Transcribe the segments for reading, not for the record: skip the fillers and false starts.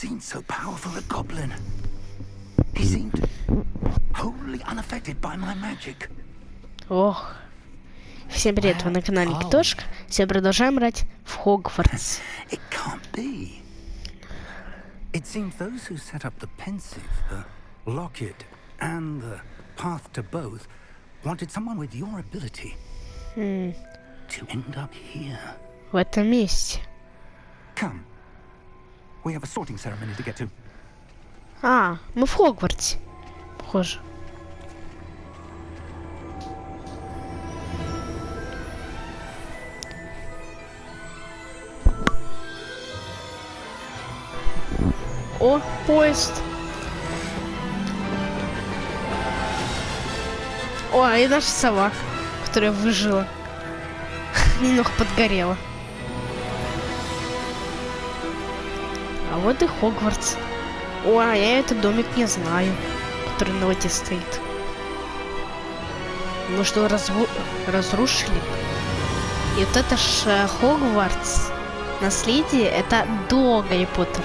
seemed so powerful, a goblin. He seemed wholly unaffected by my magic. Ох. Всем привет, вы на канале Китошка. Все продолжаем играть в Хогвартс. It can't be. It seems those who set up the pensive, the locket, and the path to both wanted someone with your ability to end up here. В этом месте. Come. We have a sorting ceremony to get to. А, мы в Хогвартсе. Похоже. О, поезд. О, и наша сова, которая выжила. Немного подгорела. А вот и Хогвартс. О, а я этот домик не знаю, который на воде стоит. Ну что, разрушили? И вот это ж Хогвартс Наследие, это до Гарри Поттера.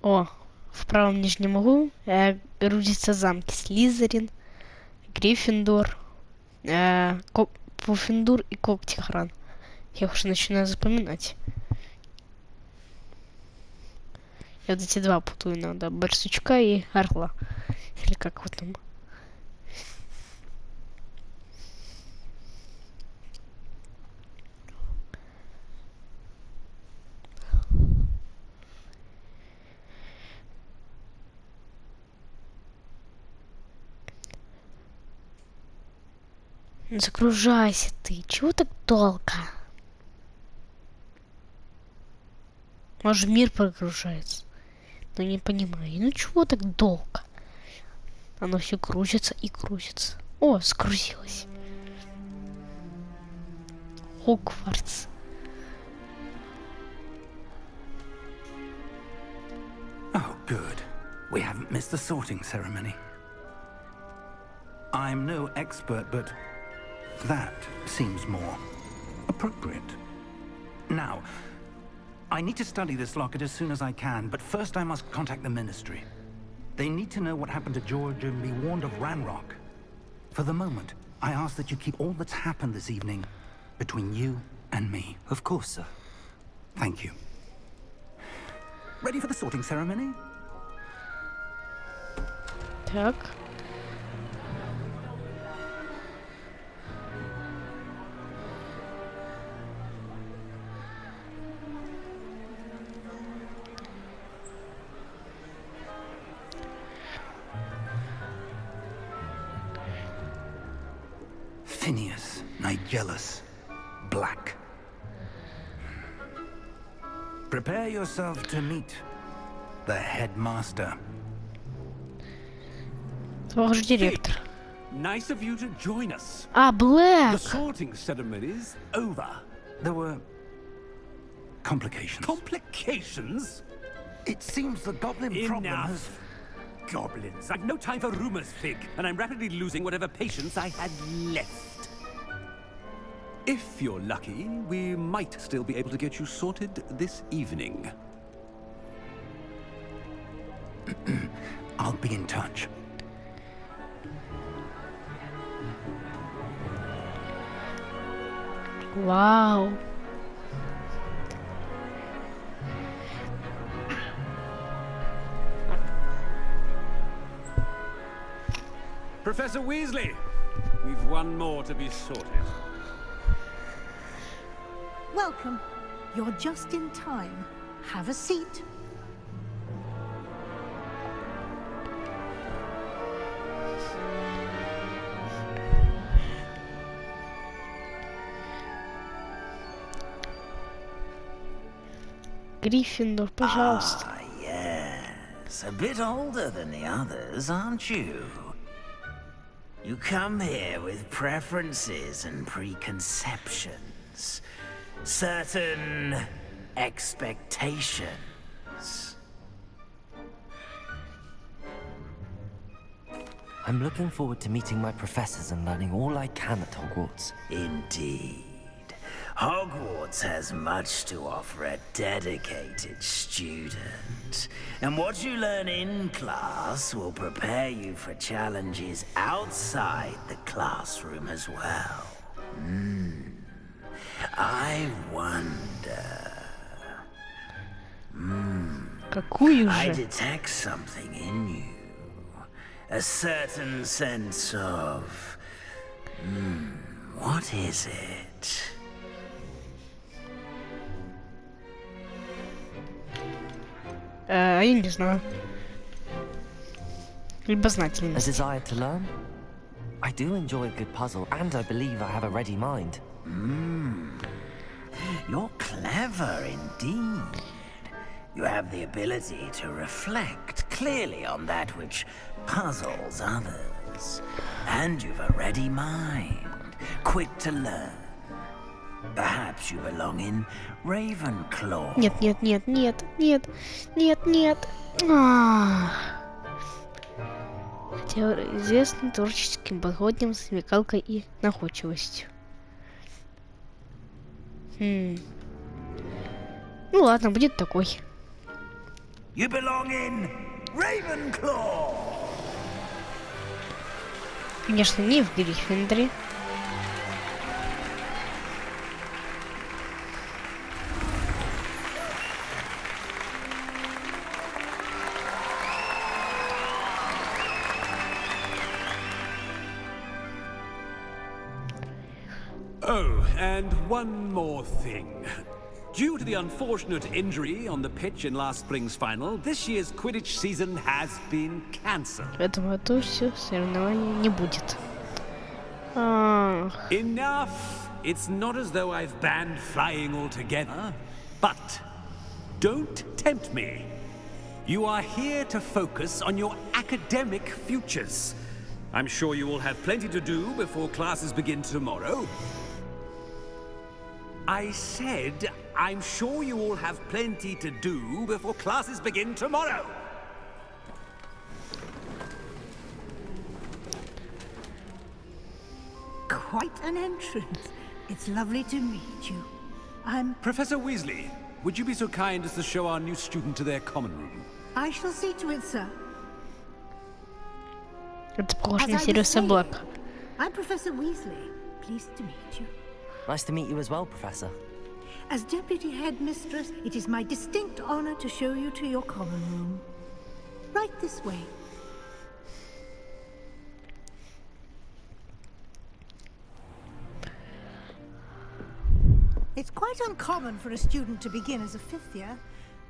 О, в правом нижнем углу грузятся замки Слизерин, Гриффиндор, Пуффендур и Когтехран. Я уже начинаю запоминать. Я вот эти два путаю надо. Барсучка и Орла. Или как вот там. Загружайся ты. Чего так долго? Может, мир прогружается? Но не понимаю. Ну чего так долго? Оно все крутится и крутится. О, скрутилось. Хогвартс. Oh, good. We haven't missed the sorting ceremony. I'm no expert, but that seems more appropriate. Now, I need to study this locket as soon as I can, but first I must contact the Ministry. They need to know what happened to George and be warned of Ranrock. For the moment, I ask that you keep all that's happened this evening between you and me. Of course, sir. Thank you. Ready for the sorting ceremony? Так. Phineas, Nigellus, Black. Prepare yourself to meet the headmaster. Ваш директор. Nice of you to join us. А, Блэк. The sorting ceremony's over. There were complications. Complications? It seems the goblin problem has... Enough. Goblins. I've no time for rumors, Fig, and I'm rapidly losing whatever patience I had left. If you're lucky, we might still be able to get you sorted this evening. I'll be in touch. Вау. Professor Weasley, we've one more to be sorted. Welcome. You're just in time. Have a seat. Гриффиндор, пожалуйста. Ah, yes. A bit older than the others, aren't you? You come here with preferences and preconceptions. certain expectations. I'm looking forward to meeting my professors and learning all I can at Hogwarts. Indeed. Hogwarts has much to offer a dedicated student. And what you learn in class will prepare you for challenges outside the classroom as well. I wonder... Какую I же? detect something in you. A certain sense of... what is it? Я не знаю. A Любознательность. desire to learn? I do enjoy a good puzzle, and I believe I have a ready mind. You're clever indeed. You have the ability to reflect clearly on that which puzzles others. And you've a ready mind, quick to learn. Perhaps you belong in Ravenclaw. Нет, нет, нет, нет, нет, нет, нет. Хотя известен творческим подходом, смекалкой и находчивостью. Ну ладно, будет такой. You belong in Ravenclaw. Конечно, не в Гриффиндоре. Oh, and one more thing. Due to the unfortunate injury on the pitch in last spring's final, this year's Quidditch season has been cancelled. Поэтому это все соревнования не будет. Enough! It's not as though I've banned flying altogether, but don't tempt me. You are here to focus on your academic futures. I'm sure you will have plenty to do before classes begin tomorrow. I said, I'm sure you all have plenty to do before classes begin tomorrow. Quite an entrance. It's lovely to meet you. I'm... Professor Weasley, would you be so kind as to show our new student to their common room? I shall see to it, sir. Это похоже As на I Сириуса was saying, Блэка. I'm Professor Weasley. Pleased to meet you. Nice to meet you as well, Professor. As Deputy Headmistress, it is my distinct honor to show you to your common room. Right this way. It's quite uncommon for a student to begin as a fifth year.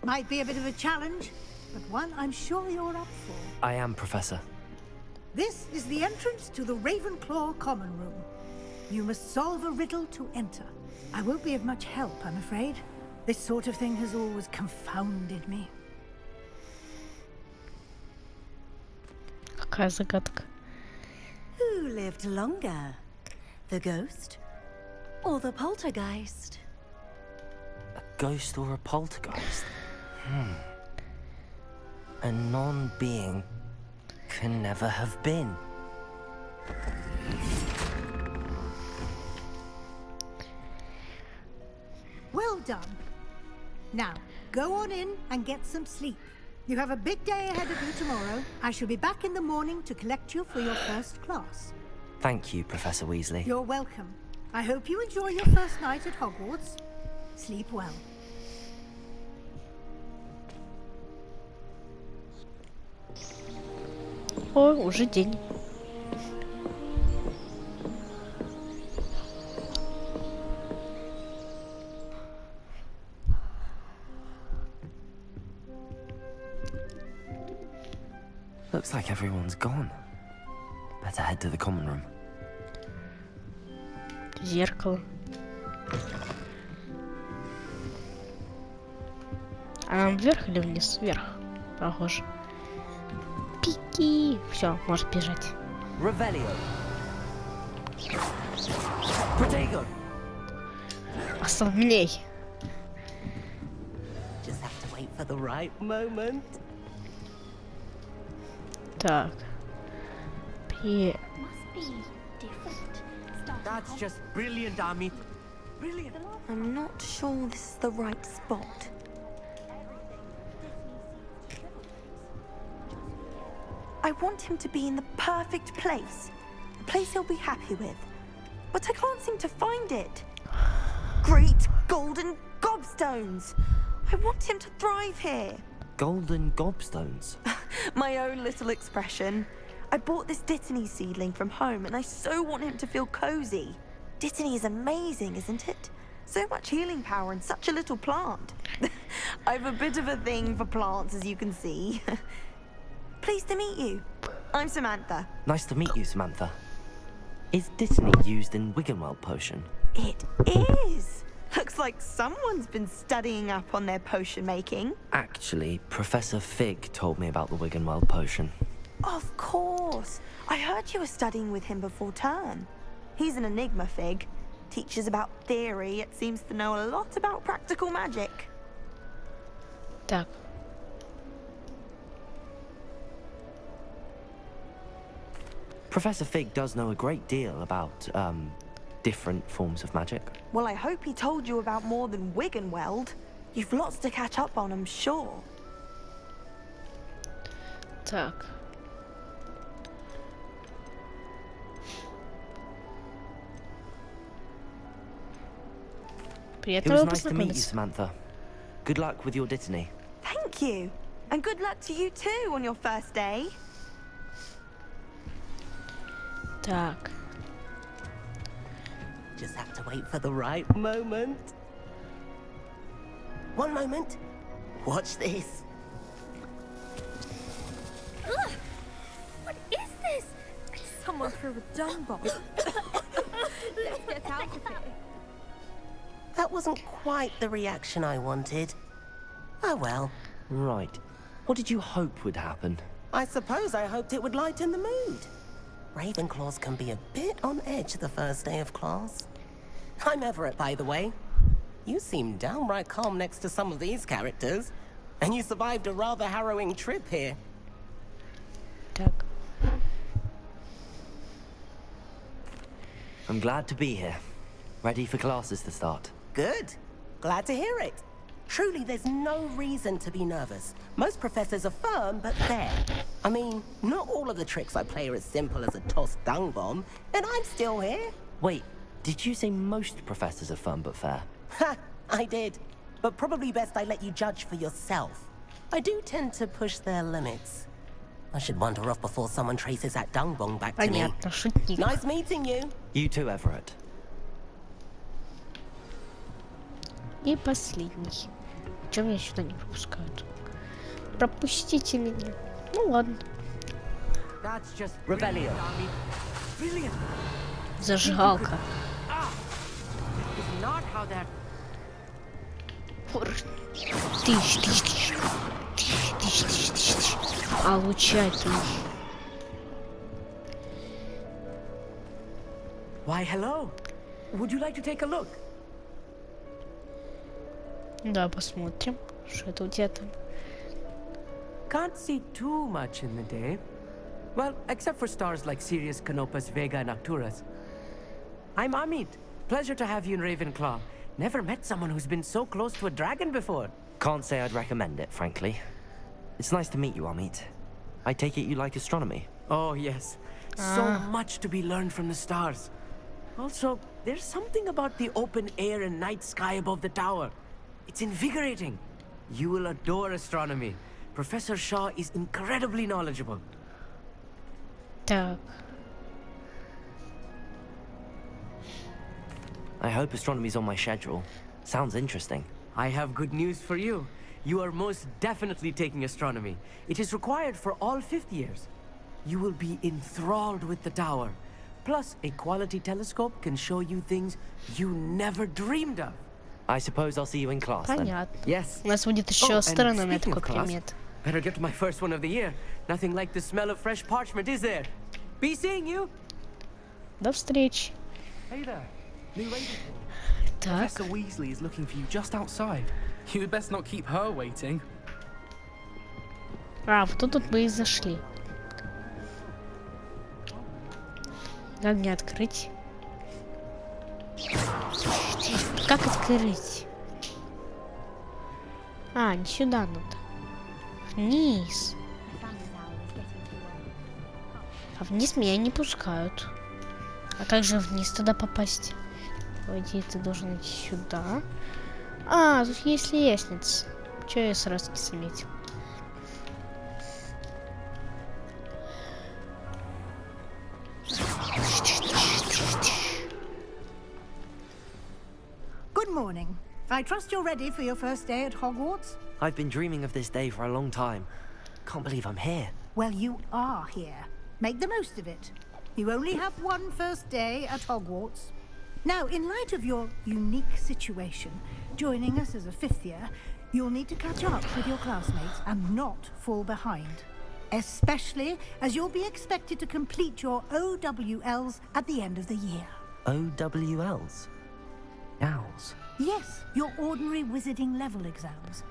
Might be a bit of a challenge, but one I'm sure you're up for. I am, Professor. This is the entrance to the Ravenclaw common room. You must solve a riddle to enter. I won't be of much help, I'm afraid. This sort of thing has always confounded me. Какая загадка. Who lived longer? The ghost or the poltergeist? A ghost or a poltergeist? A non-being can never have been. Well done. Now, go on in and get some sleep. You have a big day ahead of you tomorrow. I shall be back in the morning to collect you for your first class. Thank you, Professor Weasley. You're welcome. I hope you enjoy your first night at Hogwarts. Sleep well. О, уже день. Looks like everyone's gone. Better head to the common room. Зеркало. А нам вверх или вниз? Вверх. Похоже. Пики. Все, может бежать. Revelio. Protego. Основней. Just have to wait for the right moment. Так. При... That's just brilliant, Amit. Brilliant. I'm not sure this is the right spot. I want him to be in the perfect place. A place he'll be happy with. But I can't seem to find it. Great golden gobstones! I want him to thrive here. Golden gobstones. My own little expression. I bought this Dittany seedling from home and I so want him to feel cozy. Dittany is amazing, isn't it? So much healing power in such a little plant. I've a bit of a thing for plants, as you can see. Pleased to meet you. I'm Samantha. Nice to meet you, Samantha. Is Dittany used in Wiggenweld potion? It is. Looks like someone's been studying up on their potion making. Actually, Professor Fig told me about the Wiggenweld potion. Of course. I heard you were studying with him before term. He's an enigma, Fig. Teaches about theory, yet seems to know a lot about practical magic. Так. Professor Fig does know a great deal about, different forms of magic. Well, I hope he told you about more than Wiggenweld. You've lots to catch up on, I'm sure. Так. It Приятно was было nice to meet you, познакомиться. Samantha. Good luck with your Dittany. Thank you. And good luck to you too on your first day. Так. Just have to wait for the right moment. One moment. Watch this. What is this? Someone threw a dung bomb. Let's get out of here. That wasn't quite the reaction I wanted. Oh well. Right. What did you hope would happen? I suppose I hoped it would lighten the mood. Ravenclaws can be a bit on edge the first day of class. I'm Everett, by the way. You seem downright calm next to some of these characters. And you survived a rather harrowing trip here. Так. I'm glad to be here. Ready for classes to start. Good. Glad to hear it. Truly, there's no reason to be nervous. Most professors are firm, but fair. I mean, not all of the tricks I play are as simple as a tossed dung bomb, and I'm still here. Wait, did you say most professors are firm but fair? Ha! I did. But probably best I let you judge for yourself. I do tend to push their limits. I should wander off before someone traces that dung bomb back to me. Понятно, шутник. Nice meeting you. You too, Everett. И последний. Чем меня сюда не пропускают? Пропустите меня. Ну ладно. That's just Revelio. Brilliant. Зажигалка. Is not how that. Тысяч. Получатель. Why, hello. Would you like to take a look? Да, посмотрим, что это у тебя там. Can't see too much in the day. Well, except for stars like Sirius, Canopus, Vega, and Arcturus. I'm Amit. Pleasure to have you in Ravenclaw. Never met someone who's been so close to a dragon before. Can't say I'd recommend it, frankly. It's nice to meet you, Amit. I take it you like astronomy. Oh, yes. So much to be learned from the stars. Also, there's something about the open air and night sky above the tower. It's invigorating. You will adore astronomy. Professor Shaw is incredibly knowledgeable. Так. I hope astronomy's on my schedule. Sounds interesting. I have good news for you. You are most definitely taking astronomy. It is required for all fifth years. You will be enthralled with the tower. Plus, a quality telescope can show you things you never dreamed of. I suppose I'll see you in class then. Понятно. Yes. У нас будет еще and астрономия speaking такой of class, предмет. better get to my first one of the year. Nothing like the smell of fresh parchment, is there? Be seeing you. До встречи. Hey there. New Так. Professor Weasley is looking for you just outside. You had best not keep her waiting. А, вот тут мы и зашли. Как мне открыть? Как открыть? А, не сюда надо. Вниз. А вниз меня не пускают. А как же вниз тогда попасть? По идее, ты должен идти сюда. А, тут есть лестница. Че я сразу не заметил? Good morning. I trust you're ready for your first day at Hogwarts? I've been dreaming of this day for a long time. Can't believe I'm here. Well, you are here. Make the most of it. You only have one first day at Hogwarts. Now, in light of your unique situation, joining us as a fifth year, you'll need to catch up with your classmates and not fall behind. Especially as you'll be expected to complete your OWLs at the end of the year. OWLs? Owls? Yes, your ordinary wizarding level exams.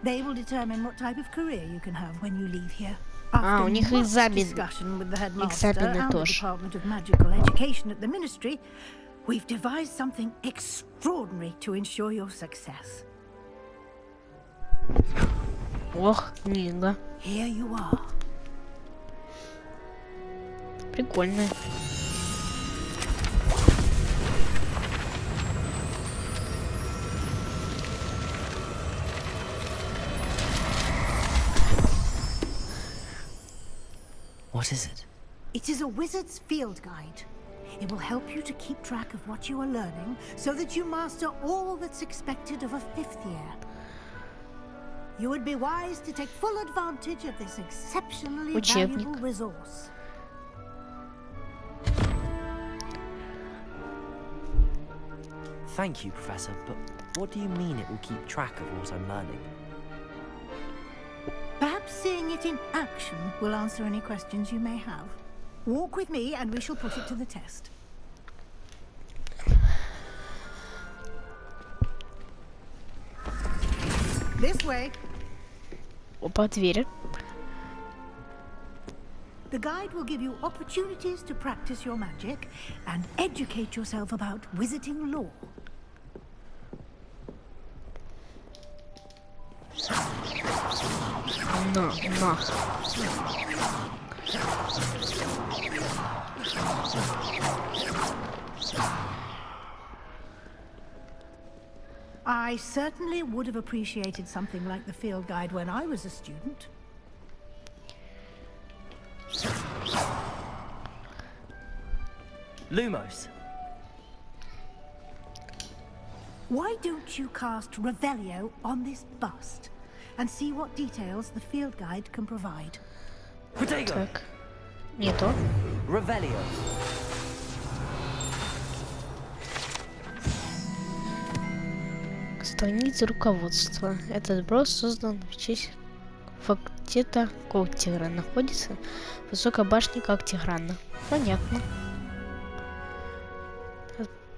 They will determine what type of career you can have when you leave here. А, у них экзамен. Discussion with the headmaster Экзамены and the тоже. Department of Magical Education at the Ministry, we've devised something extraordinary to ensure your success. Ох, книга. Here you are. Прикольно. What is it? It is a wizard's field guide. It will help you to keep track of what you are learning so that you master all that's expected of a fifth year. You would be wise to take full advantage of this exceptionally Учебник. valuable resource. Thank you, Professor, but what do you mean it will keep track of what I'm learning? Perhaps seeing it in action will answer any questions you may have. Walk with me and we shall put it to the test. This way. Опа, двери. The guide will give you opportunities to practice your magic and educate yourself about wizarding lore. На. I certainly would have appreciated something like the field guide when I was a student. Lumos. Why don't you cast Revelio on this bust and see what details the field guide can provide? Protego. Так. Не то. Revelio. Страница руководства. Этот сброс создан в честь факультета Когтигра. Находится в высокой башне Когтиграна. Понятно.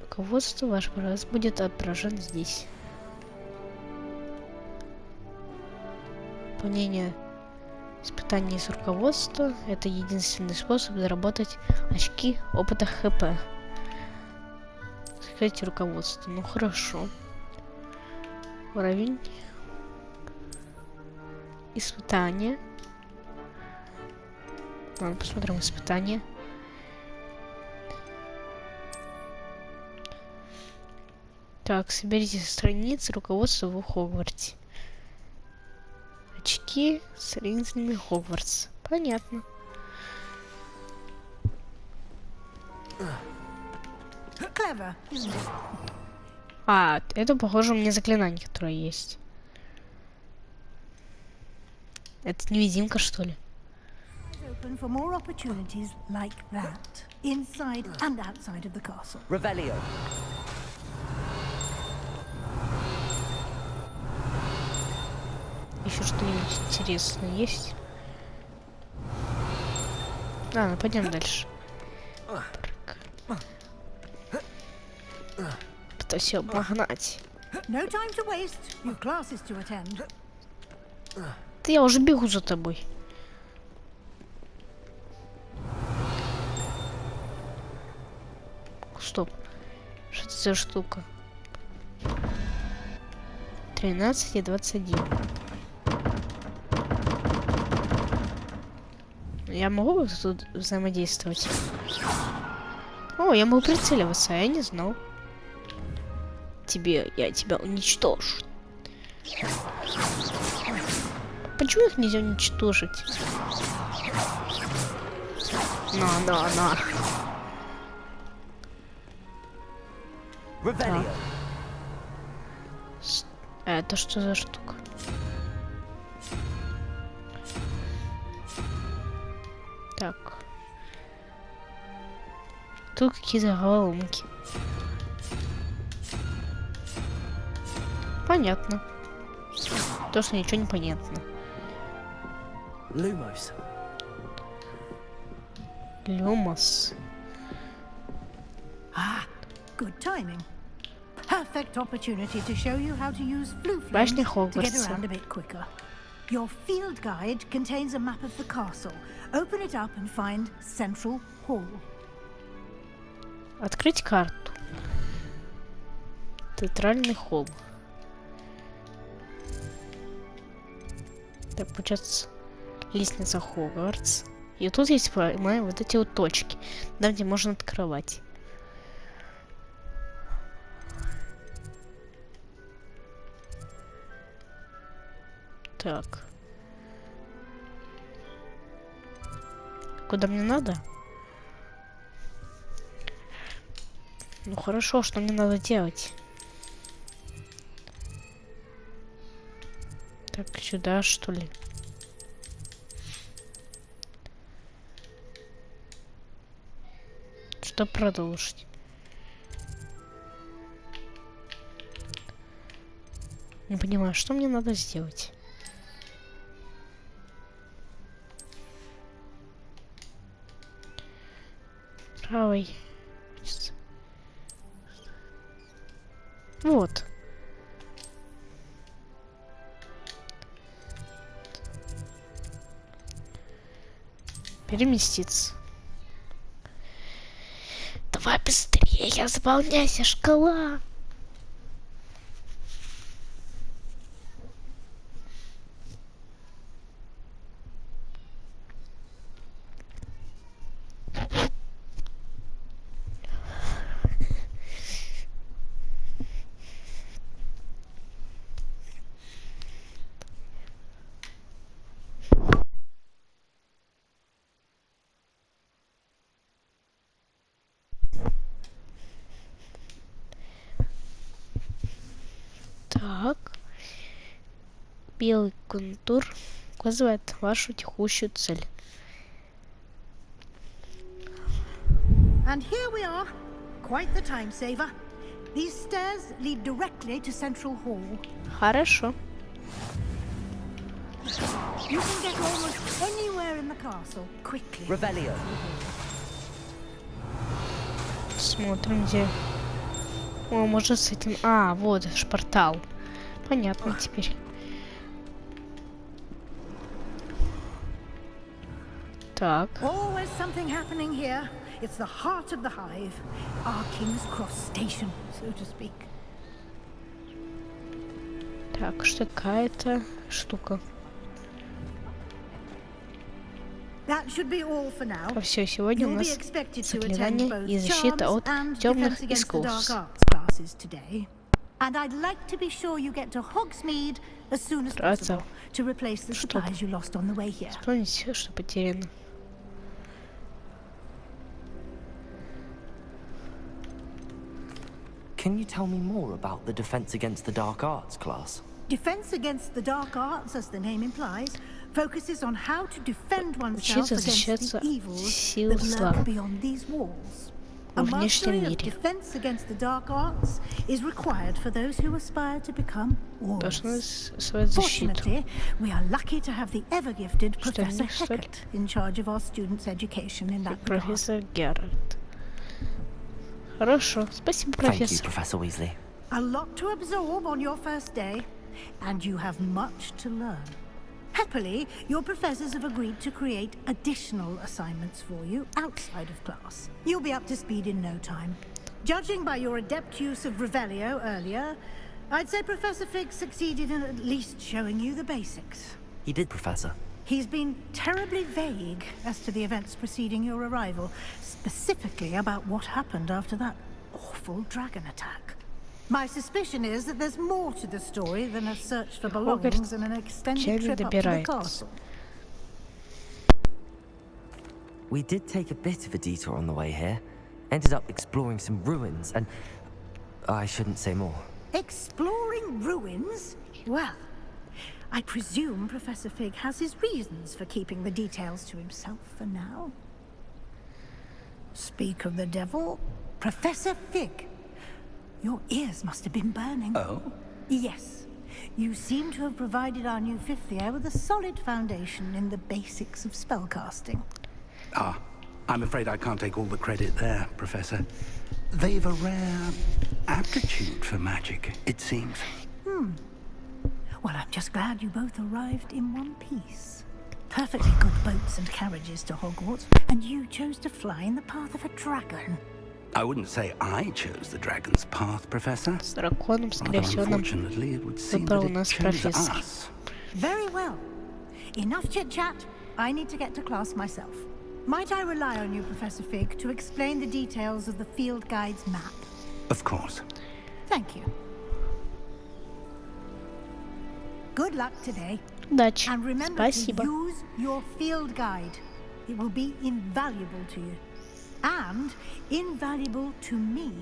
Руководство ваш раз будет отображен здесь. Выполнение испытаний с руководства — это единственный способ заработать очки опыта ХП. Скажите руководство. Ну хорошо. Уровень. Испытание. Ладно, посмотрим испытание. Так, соберите страницы руководства в Хогвартсе. Очки с ринзами Хогвартс. Понятно. Clever, isn't it? А, это похоже мне заклинание, которое есть. Это невидимка, что ли? Open for more opportunities like that, inside and outside of the castle. Revelio. Еще что-нибудь интересное есть? Ладно, пойдем дальше. это все обогнать. No time to waste. You've classes to attend. Да я уже бегу за тобой. Стоп. Что это за штука? 13 и 21. Я могу тут взаимодействовать? О, я могу прицеливаться, а я не знал. Я тебя уничтожу. Почему их нельзя уничтожить? На. Так. Это что за штука? Так. Тут какие-то головоломки. Понятно. То, что ничего не понятно. Люмос. Ah, good timing. Perfect opportunity to show you how to use blue flames Башня to get Хогвартса. around a bit quicker. Your field guide contains a map of the castle. Open it up and find Central Hall. Открыть карту. Театральный холл. Так, получается, лестница Хогвартс. И тут есть, понимаю, вот эти вот точки, там, где можно открывать. Так. Куда мне надо? Ну хорошо, что мне надо делать? Так, сюда, что ли? Что продолжить? Не понимаю, что мне надо сделать? Правый. Вот. Переместиться. Давай быстрее, заполняйся, шкала. Так. Белый контур указывает вашу текущую цель. And here we are. Quite the time saver. These stairs lead directly to Central Hall. Хорошо. You can get almost anywhere in the castle quickly. Смотрим, где... О, может с этим... А, вот ж портал. Понятно теперь. Так. Always something happening here. It's the heart of the hive. Our King's Cross station, so to speak. Так, что какая-то штука. That should be all for now. Все, сегодня у You'll нас be expected to заклинания attend и both защита charms от and темных defense against the dark искусств. arts classes today. And I'd like to be sure you get to Hogsmeade as soon as possible to replace the supplies you lost on the way here. Вспомните, что потеряно. Can you tell me more about the Defense Against the Dark Arts class? Defense against the dark arts, as the name implies, focuses on how to defend oneself Учиться against защищаться the evils сил that зла lurk beyond these walls. A в внешнем mastery of мире. defense against the dark arts is required for those who aspire to become Должны warriors. свою защиту. Fortunately, we are lucky to have the ever-gifted Что Professor не стоит? Hecat in charge of our students' education in that regard. Профессор Геральт. Хорошо. Спасибо, Thank you, профессор. Professor Weasley. A lot to absorb on your first day, and you have much to learn. Happily, your professors have agreed to create additional assignments for you outside of class. You'll be up to speed in no time. Judging by your adept use of Revelio earlier, I'd say Professor Fig succeeded in at least showing you the basics. He did, Professor. He's been terribly vague as to the events preceding your arrival, specifically about what happened after that awful dragon attack. My suspicion is that there's more to the story than a search for belongings and an extended trip up to the castle. We did take a bit of a detour on the way here. Ended up exploring some ruins and... I shouldn't say more. Exploring ruins? Well, I presume Professor Fig has his reasons for keeping the details to himself for now. Speak of the devil, Professor Fig. Your ears must have been burning. Oh? Yes. You seem to have provided our new fifth year with a solid foundation in the basics of spellcasting. Ah, I'm afraid I can't take all the credit there, Professor. They've a rare aptitude for magic, it seems. Well, I'm just glad you both arrived in one piece. Perfectly good boats and carriages to Hogwarts, and you chose to fly in the path of a dragon. I wouldn't say I chose the dragon's path, Professor. С драконом, скорее Although, всего, нам unfortunately, it would seem выбрал that it нас chose профессор. us. Very well. Enough chit-chat. I need to get to class myself. Might I rely on you, Professor Fig, to explain the details of the field guide's map? Of course. Thank you. Good luck today. Удачи. And remember Спасибо. to use your field guide. It will be invaluable to you. And invaluable to me,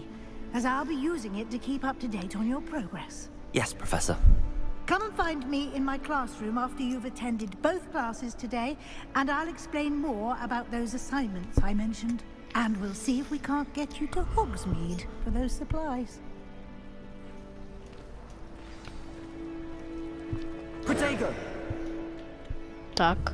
as I'll be using it to keep up to date on your progress. Yes, Professor. Come and find me in my classroom after you've attended both classes today, and I'll explain more about those assignments I mentioned. And we'll see if we can't get you to Hogsmeade for those supplies. Protego! Так.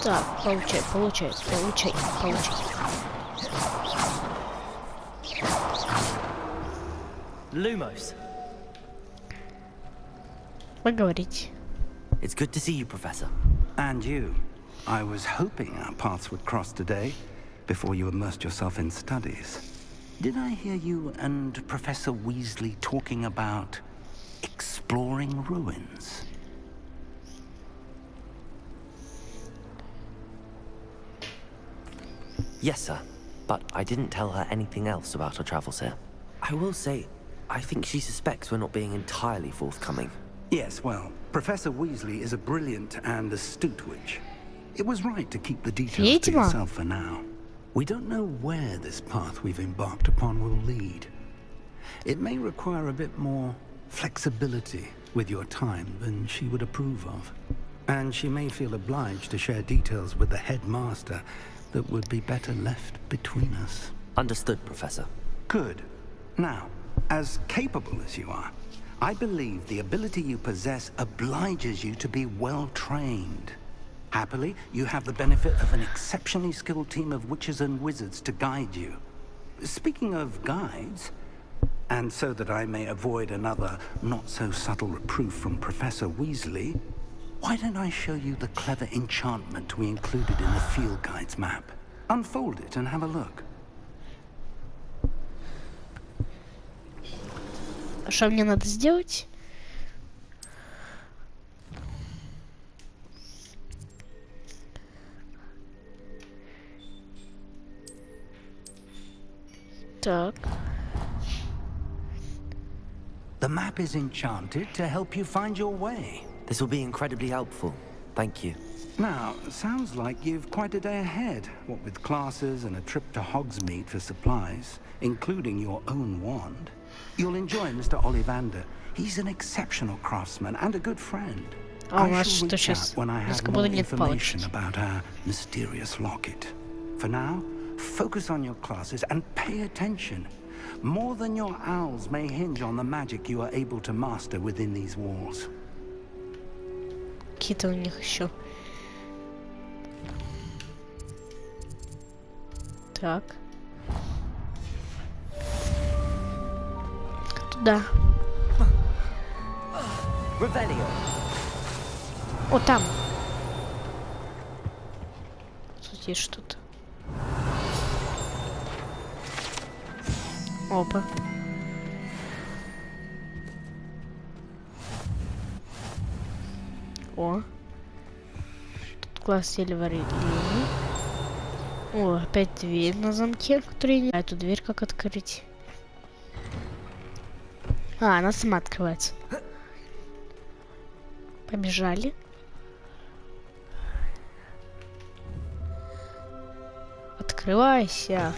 Так, получай. Lumos. Поговорить. It's good to see you, Professor. And you. I was hoping our paths would cross today, before you immersed yourself in studies. Did I hear you and Professor Weasley talking about exploring ruins? Yes, sir. But I didn't tell her anything else about our travels here. I will say, I think she suspects we're not being entirely forthcoming. Yes, well, Professor Weasley is a brilliant and astute witch. It was right to keep the details to yourself for now. We don't know where this path we've embarked upon will lead. It may require a bit more flexibility with your time than she would approve of. And she may feel obliged to share details with the headmaster that would be better left between us. Understood, Professor. Good. Now, as capable as you are, I believe the ability you possess obliges you to be well-trained. Happily, you have the benefit of an exceptionally skilled team of witches and wizards to guide you. Speaking of guides, and so that I may avoid another not-so-subtle reproof from Professor Weasley, why don't I show you the clever enchantment we included in the field guide's map? Unfold it and have a look. Что мне надо сделать? Так. The map is enchanted to help you find your way. This will be incredibly helpful. Thank you. Now, sounds like you've quite a day ahead, what with classes and a trip to Hogsmeade for supplies, including your own wand. You'll enjoy Mr. Ollivander. He's an exceptional craftsman and a good friend. I shall reach out when I have more information about our mysterious locket. For now, focus on your classes and pay attention. More than your owls may hinge on the magic you are able to master within these walls. какие-то у них еще. Так. Туда. О, там. Тут есть что-то. Опа. О. Тут класс сильвер. О, опять дверь на замке, которая... А эту дверь как открыть? А, она сама открывается. Побежали. Открывайся.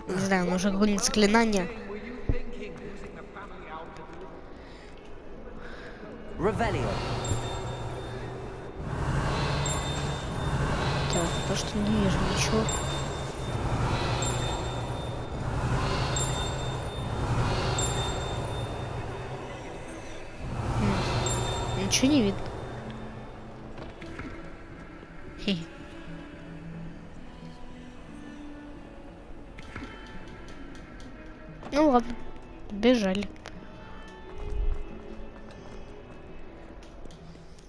Не знаю, нужно какое-нибудь заклинание. Так, то что не вижу ничего. Ничего не видно. Хе. Ну ладно, бежали.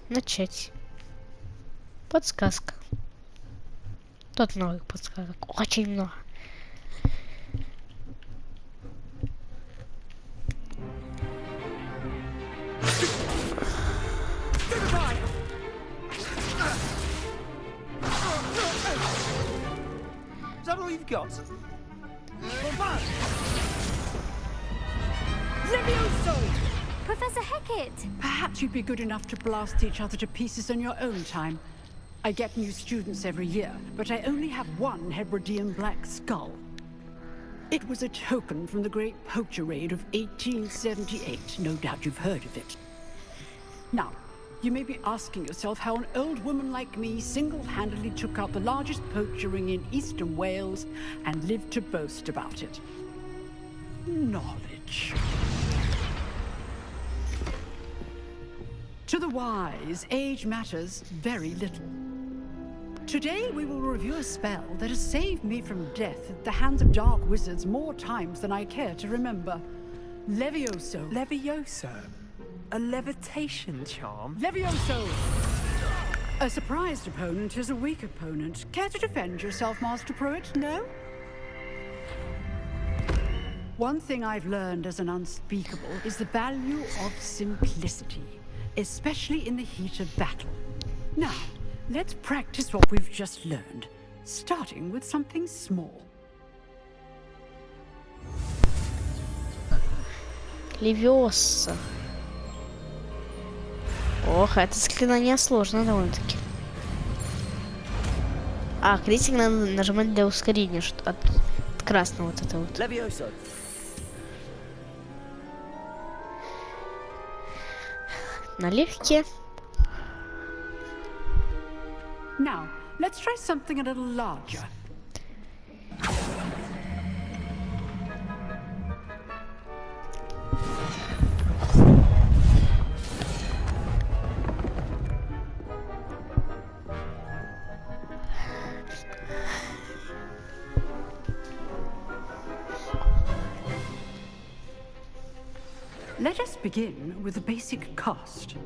Начать. Подсказка. Тут много подсказок. Очень много. Is that all you've got? Levioso! Professor Hecat! Perhaps you'd be good enough to blast each other to pieces on your own time. I get new students every year, but I only have one Hebridean black skull. It was a token from the Great Poacher Raid of 1878. No doubt you've heard of it. Now, you may be asking yourself how an old woman like me single-handedly took out the largest poacher ring in eastern Wales and lived to boast about it. Knowledge. To the wise, age matters very little. Today we will review a spell that has saved me from death at the hands of dark wizards more times than I care to remember. Levioso. Levioso? A levitation charm? Levioso! A surprised opponent is a weak opponent. Care to defend yourself, Master Pruitt? No? One thing I've learned as an unspeakable is the value of simplicity, especially in the heat of battle. Now, let's practice what we've just learned, starting with something small. Левиоса. Ох, это заклинание сложно довольно-таки. А, критик надо нажимать для ускорения, что от красного вот это вот. Налегке. Now, let's try something a little larger. Let us begin with the basic cast.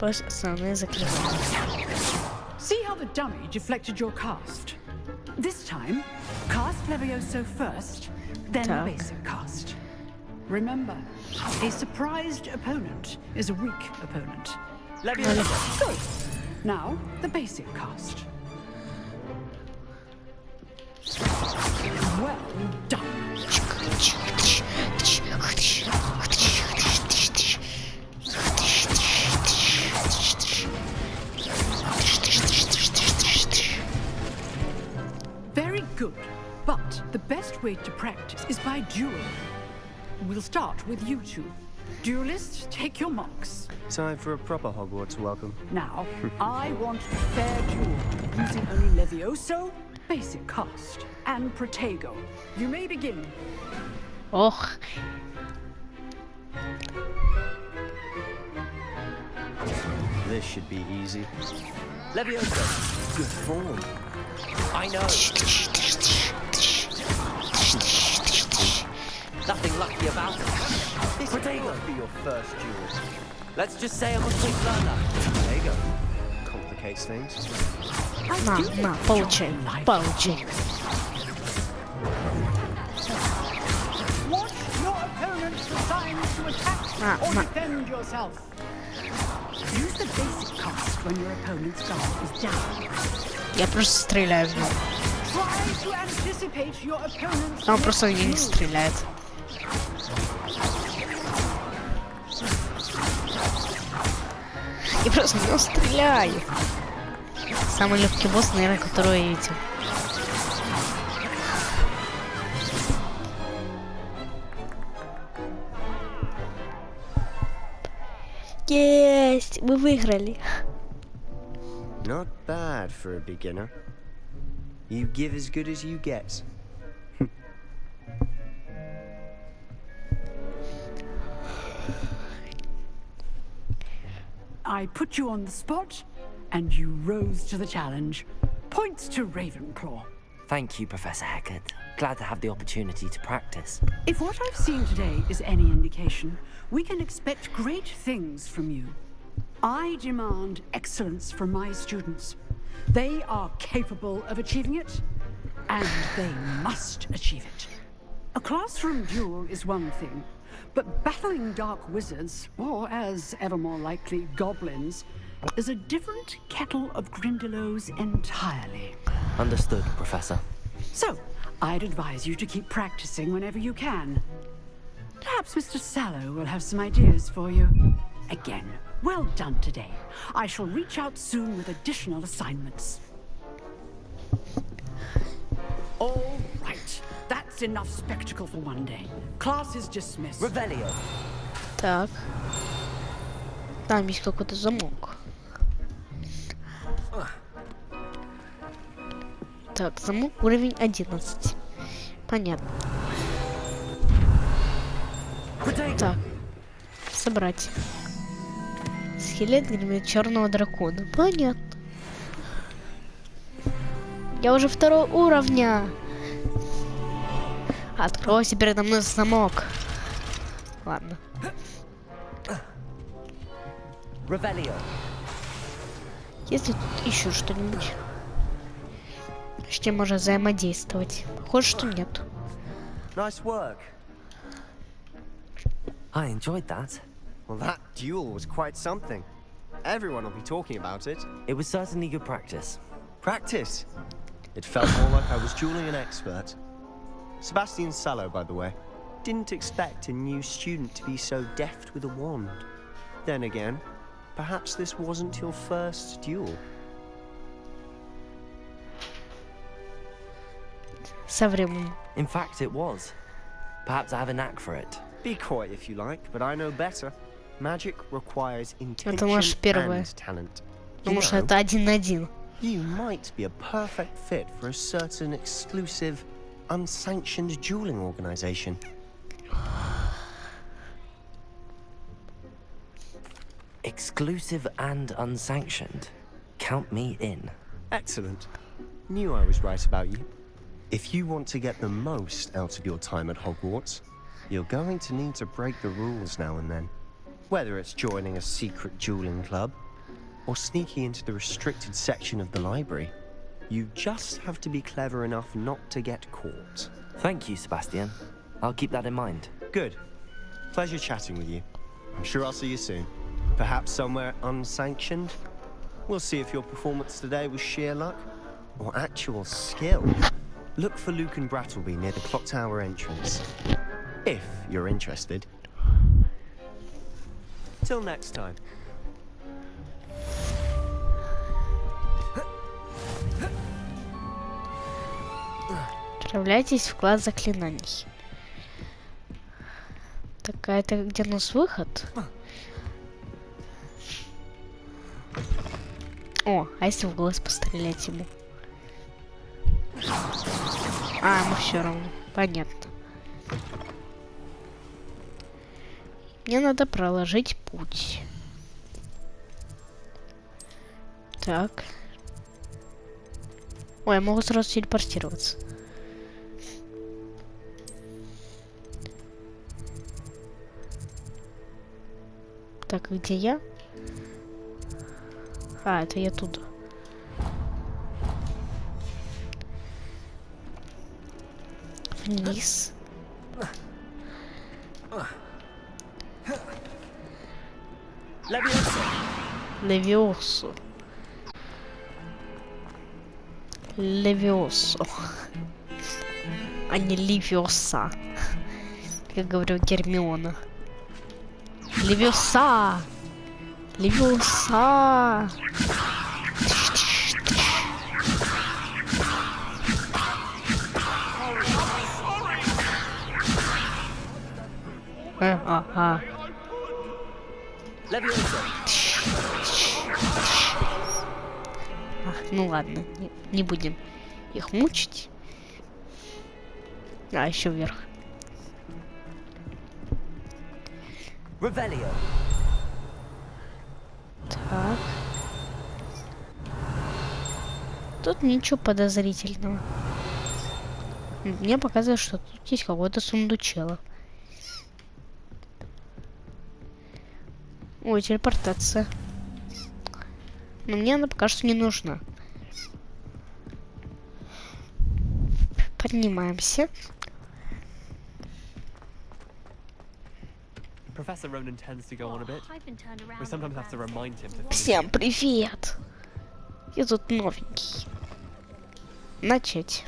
Основные заклинания. See how the dummy deflected your cast? This time, cast Levioso first, then the basic cast. Remember, a surprised opponent is a weak opponent. Levioso. Good. Now, the basic cast. Well done. Very good, but the best way to practice is by dueling. We'll start with you two. Duelists, take your marks. Time for a proper Hogwarts welcome. Now, I want a fair duel, using only Levioso, basic cast, and Protego. You may begin. Ох. This should be easy. Leviosa. Good form. I know. Nothing lucky about it. This will be your first duel. Let's just say I'm a quick learner. There you go. Complicates things. На, получай, получай. Watch your opponent's signs to attack or defend yourself. Use the basic cast when your opponent's guard is down. Я просто стреляю в него. Try to anticipate your opponent's Он просто не стреляет. Я просто в него стреляю. Самый легкий босс, наверное, который я видел. Есть! Мы выиграли. Not bad for a beginner. You give as good as you get. I put you on the spot, and you rose to the challenge. Points to Ravenclaw. Thank you, Professor Hecat. Glad to have the opportunity to practice. If what I've seen today is any indication, we can expect great things from you. I demand excellence from my students. They are capable of achieving it, and they must achieve it. A classroom duel is one thing, but battling dark wizards, or as ever more likely, goblins, is a different kettle of Grindylows entirely. Understood, Professor. So, I'd advise you to keep practicing whenever you can. Perhaps Mr. Sallow will have some ideas for you. Again, well done today. I shall reach out soon with additional assignments. All right. That's enough spectacle for one day. Class is dismissed. Revelio. Так. Там есть какой-то замок. Так, замок уровень 11. Понятно. Так. Собрать. Скелет черного дракона. Понятно. Я уже 2-го уровня. Откройся передо мной замок. Ладно. Revelio. Есть ли тут еще что-нибудь? С чем можно взаимодействовать? Похоже, что нет. Nice work. I enjoyed that. Well, that duel was quite something. Everyone will be talking about it. It was certainly good practice. Practice? It felt more like I was dueling an expert. Sebastian Sallow, by the way. Didn't expect a new student to be so deft with a wand. Then again, perhaps this wasn't your first duel. Со временем. In fact, it was. Perhaps I have a knack for it. Be coy if you like, but I know better. Magic requires intention and talent. Потому что это 1 на 1. You might be a perfect fit for a certain exclusive, unsanctioned dueling organization. Exclusive and unsanctioned. Count me in. Excellent. Knew I was right about you. If you want to get the most out of your time at Hogwarts, you're going to need to break the rules now and then. Whether it's joining a secret dueling club, or sneaking into the restricted section of the library, you just have to be clever enough not to get caught. Thank you, Sebastian. I'll keep that in mind. Good. Pleasure chatting with you. I'm sure I'll see you soon. Perhaps somewhere unsanctioned? We'll see if your performance today was sheer luck, or actual skill. Look for Luke and Brattleby near the clock tower entrance. If you're interested. Till next time. Отправляйтесь в класс заклинаний. Так, а это где у нас выход? О, а если в глаз пострелять ему? А, ну все равно. Понятно. Мне надо проложить путь. Так. Ой, я могу сразу телепортироваться. Так, где я? А, это я туда. Вниз. Левиосо. Левиосо. А не Ливиоса. Как говорил Гермиона. Левиоса. Левиоса. Ага. Ну ладно, не будем их мучить. А, еще вверх. Так. Тут ничего подозрительного. Мне показывает, что тут есть какой-то сундучело. Ой, телепортация. Но мне она пока что не нужна. Поднимаемся. Professor Ronan tends to go on a bit. We sometimes have to remind him to finish. Всем привет! Я тут новенький. Начать.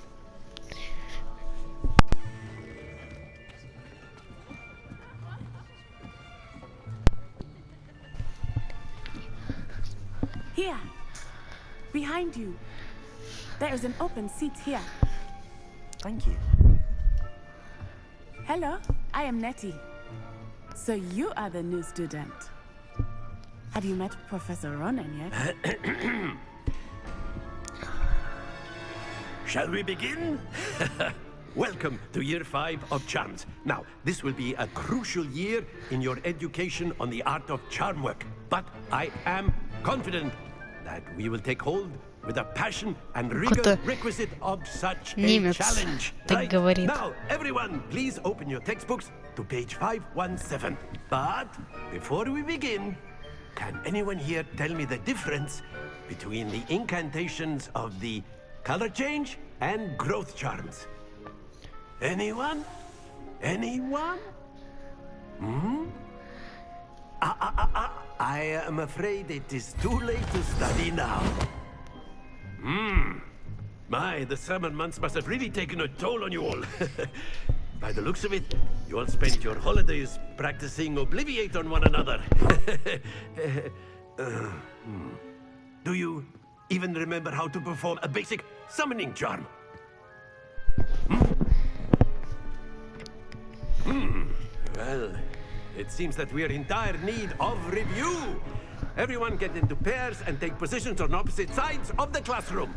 Here, behind you. There is an open seat here. Thank you. Hello, I am Nettie. So you are the new student. Have you met Professor Ronan yet? Shall we begin? Welcome to year 5 of charms. Now, this will be a crucial year in your education on the art of charm work. But I am confident that we will take hold with a passion and rigor requisite of such a challenge. Right? Now, everyone, please open your textbooks to page 517. But before we begin, can anyone here tell me the difference between the incantations of the color change and growth charms? Anyone? Anyone? I am afraid it is too late to study now. My, the summer months must have really taken a toll on you all. By the looks of it, you all spent your holidays practicing Obliviate on one another. Do you even remember how to perform a basic summoning charm? Well, it seems that we are in dire need of review. Everyone get into pairs and take positions on opposite sides of the classroom.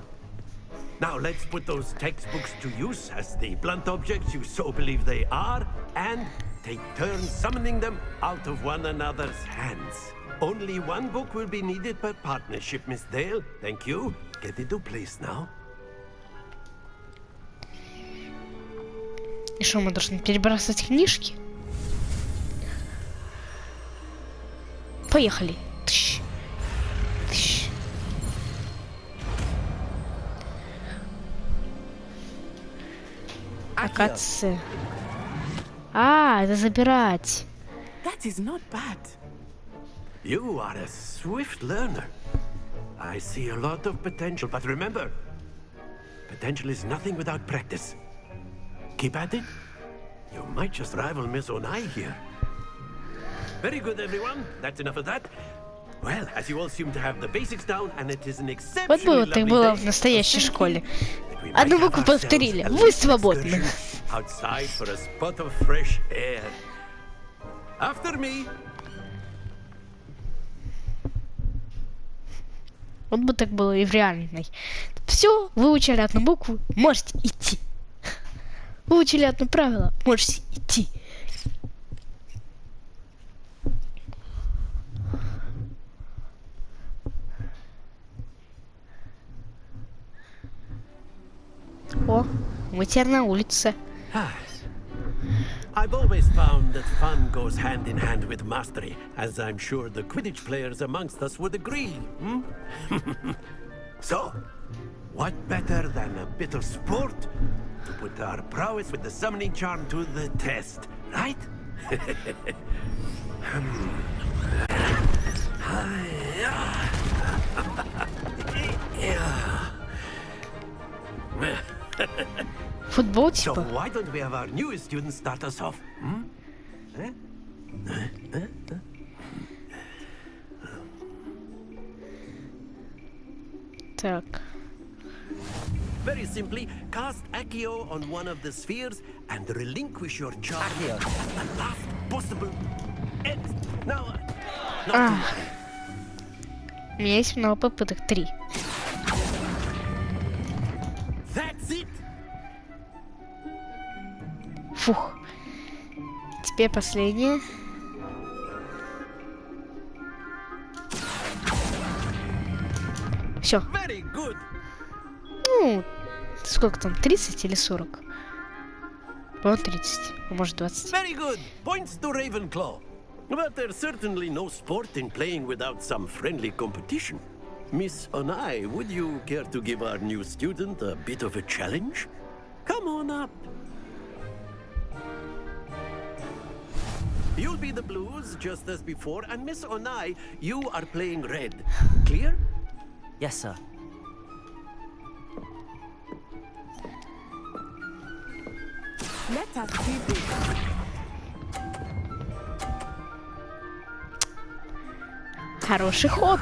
Now let's put those textbooks to use as the blunt objects you so believe they are, and take turns summoning them out of one another's hands. Only one book will be needed per partnership, Miss Dale. Thank you. Get into place now. И что, мы должны перебрасывать книжки? Поехали. Тыщ. Тыщ. Акация. А, это забирать. That is not bad. You are a swift learner. I see a lot of potential, but remember, potential is nothing without practice. Keep at it. You might just rival Miss Onai here. Very good, everyone. That's enough of that. Well, as you all seem to have the basics down, and it is an exceptionally Вот было так было в lovely настоящей школе. Одну букву повторили. Вы свободны. Outside for a spot of fresh air. After me. Вот бы так было и в реальной. Все, выучили одну букву, можете идти. Выучили одно правило, можете идти. О, мы теперь на улице. I've always found that fun goes hand in hand with mastery, as I'm sure the Quidditch players amongst us would agree. Hmm? So, what better than a bit of sport to put our prowess with the summoning charm to the test, right? Футбол So типа. why don't we have our newest student start us off? Hmm? Так. Very simply, cast Accio on one of the spheres and relinquish your charm at the last possible end. Now, У меня есть много попыток. 3. that's it. Фух. Теперь последнее. Все. Very good. Ну, сколько там, 30 или 40? По-моему, 30, а может 20. Very good. Points to Ravenclaw. But there's certainly no sport in playing without some friendly competition. Miss Onai, would you care to give our new student a bit of a challenge? Come on up. You'll be the blues just as before, and Miss Onai, you are playing red. Clear? Yes, sir. Let us see this. Хороший ход.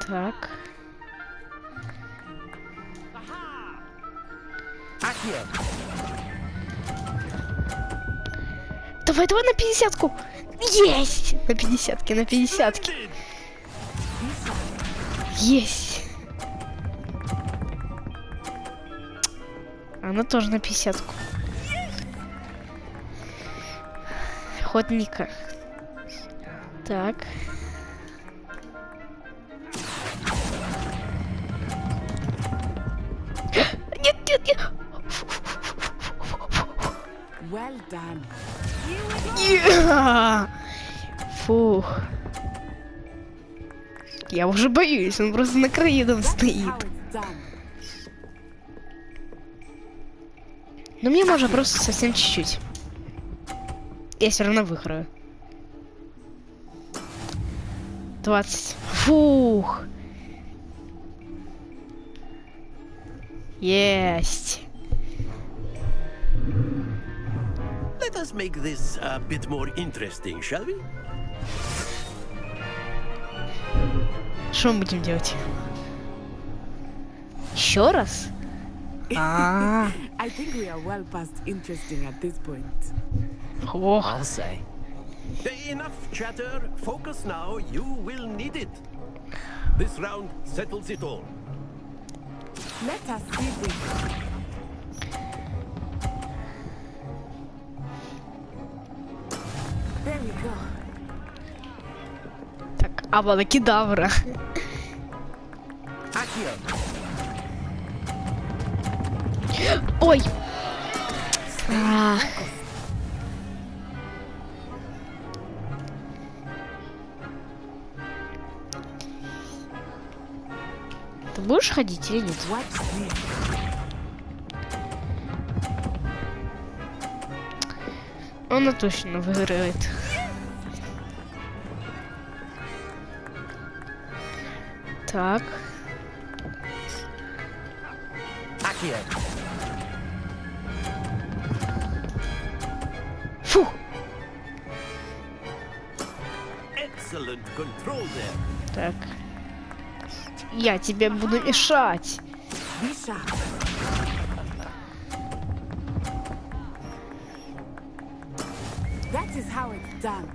Так. Давай, давай на 50-ку. Есть! На 50-ке, на 50-ке. Есть. Она тоже на 50-ку. Ход Ника. Так. Нет, нет, нет. Well done. Фух. Я уже боюсь, он просто на краю там стоит. How it's done. Но мне можно просто совсем чуть-чуть. Я все равно выиграю. 20. Фух. Есть. Let us make this a bit more interesting, shall we? Что мы будем делать? Еще раз? I think we are well past interesting at this point. Ох. I'll say. Enough chatter. Focus now. You will need it. This round settles it all. Let us see this. There we go. Так, абракадабра. Ой. Ты будешь ходить или нет? Она точно выиграет. Так. Фу. Excellent control there. Так. Я тебе буду мешать. Be sharp. That is how it's done.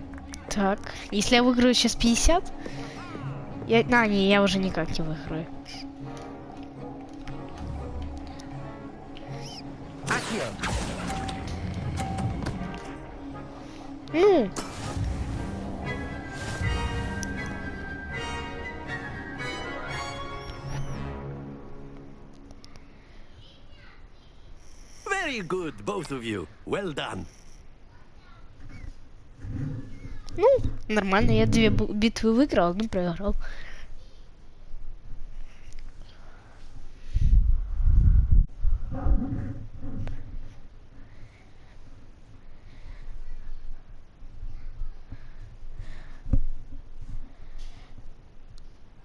Так. Если я выиграю сейчас 50, не, я уже никак не выиграю. Ну. Very good, both of you. Well done. Ну, нормально, я 2 битвы выиграл, 1 проиграл.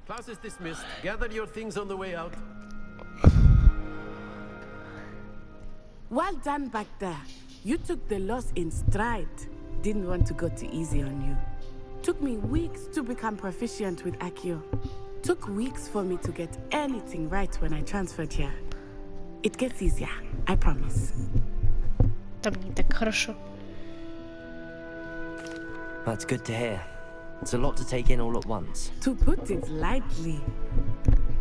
Class is dismissed. Gather your things on the way out. Well done back there. You took the loss in stride. Didn't want to go too easy on you. Took me weeks to become proficient with Accio. Took weeks for me to get anything right when I transferred here. It gets easier, I promise. Там не так хорошо. That's good to hear. It's a lot to take in all at once. To put it lightly,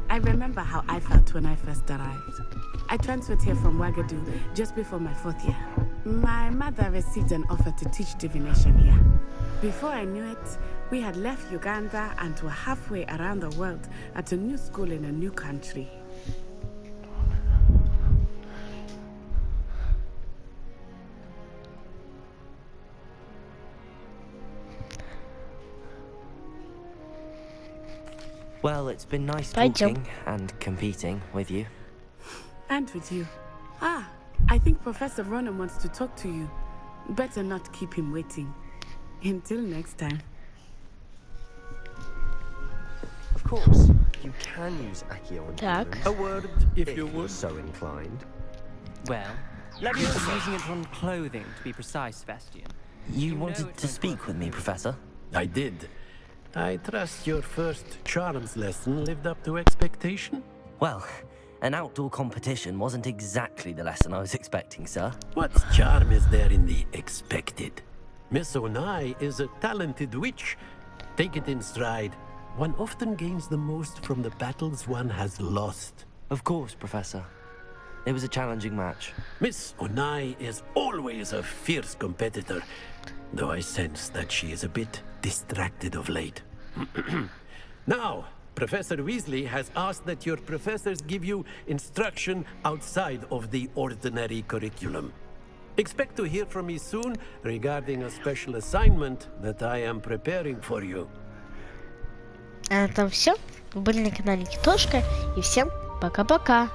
I remember how I felt when I first arrived. I transferred here from Wagadu just before my 4th year. My mother received an offer to teach divination here. Before I knew it, we had left Uganda and were halfway around the world at a new school in a new country. Well, it's been nice Пойдем. talking and competing with you. And with you. Ah, I think Professor Ronan wants to talk to you. Better not keep him waiting. Until next time. Of course, you can use Accio on Так. humans, A word, if you you're would. so inclined. Well, Leviosa using it on clothing, to be precise, Sebastian. You know wanted it to won't speak work with me, Professor? I did. I trust your first charms lesson lived up to expectation? Well, an outdoor competition wasn't exactly the lesson I was expecting, sir. What charm is there in the expected? Miss Onai is a talented witch. Take it in stride. One often gains the most from the battles one has lost. Of course, Professor. It was a challenging match. Miss Onai is always a fierce competitor, though I sense that she is a bit distracted of late. Now, Professor Weasley has asked that your professors give you instruction outside of the ordinary curriculum. Expect to hear from me soon regarding a special assignment that I am preparing for you. А на этом все. Вы были на канале Китошка. И всем пока-пока.